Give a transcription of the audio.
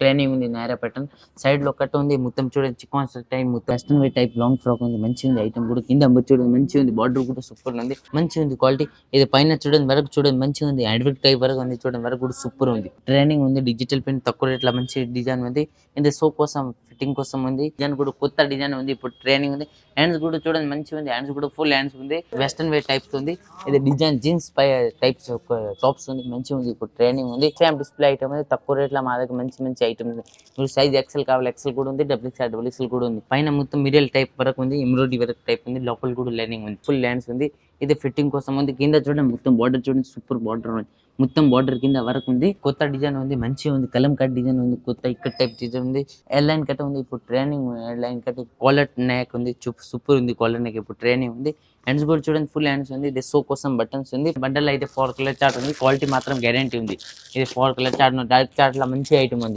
training ఉంది నేరా pattern side లో ఒకటి ఉంది మొత్తం చూడండి చికాన్ టైప్ మొత్తం వెస్టర్న్ వే టైప్ లాంగ్ ఫ్రాక్ ఉంది మంచిగా ఉంది ఐటమ్ కూడా కింద చూడండి మంచిగా ఉంది బార్డర్ కూడా సూపర్ ఉంది మంచిగా ఉంది క్వాలిటీ ఇది పైన చూడండి వరకు చూడండి మంచిగా ఉంది అడ్వర్ట్ టైప్ వరకు ఉంది చూడండి వరకు కూడా సూపర్ ఉంది ట్రైనింగ్ ఉంది డిజిటల్ ప్రింట్ తక్కువ రేట్ల మంచి డిజైన్ ఉంది ఇది సో కోసం ఫిట్టింగ్ కోసం ఉంది డిజైన్ కూడా కొత్త డిజైన్ ఉంది ఇప్పుడు ట్రైనింగ్ ఉంది హ్యాండ్స్ కూడా చూడండి మంచిగా ఉంది హ్యాండ్స్ కూడా ఫుల్ హ్యాండ్స్ ఉంది వెస్టర్న్ వే టైప్స్ ఉంది ఇది డిజైన్ జీన్స్ పై టైప్స్ టాప్స్ ఉంది మంచిగా ఉంది ఇప్పుడు ట్రైనింగ్ ఉంది సేమ్ డిస్ప్లే ఐటమ్ ఉంది తక్కువ రేట్ల మా దగ్గర మంచి మంచి ఐటమ్ ఉంది మీరు సైజ్ ఎక్సెల్ కావాలి ఎక్సెల్ కూడా ఉంది డబుల్ ఎక్సెల్ కూడా ఉంది పైన మొత్తం మిడిల్ టైప్ వరకు ఉంది ఎంబ్రాయిడరీ వరకు టైప్ ఉంది లోపల కూడా లైనింగ్ ఉంది ఫుల్ హ్యాండ్స్ ఉంది ఇది ఫిట్టింగ్ కోసం ఉంది కింద చూడండి మొత్తం బార్డర్ చూడండి సూపర్ బార్డర్ ఉంది మొత్తం బార్డర్ కింద వరకు ఉంది కొత్త డిజైన్ ఉంది మంచిగా ఉంది కలం కట్ డిజైన్ ఉంది కొత్త ఇక్కడ టైప్ డిజైన్ ఉంది ఎల్ లైన్ కట్ ఉంది ఇప్పుడు training L line cut collar neck ఉంది సూపర్ ఉంది కాలర్ నెక్ ఇప్పుడు ట్రైనింగ్ ఉంది హ్యాండ్స్ కూడా చూడండి ఫుల్ హ్యాండ్స్ ఉంది ఇది సో కోసం బటన్స్ ఉంది బండల్ అయితే 4 కలర్ చార్ట్ ఉంది క్వాలిటీ మాత్రం గ్యారంటీ ఉంది ఇది 4 కలర్ చార్ట్ డైరెక్ట్ చార్ట్ లా మంచి ఐటమ్ ఉంది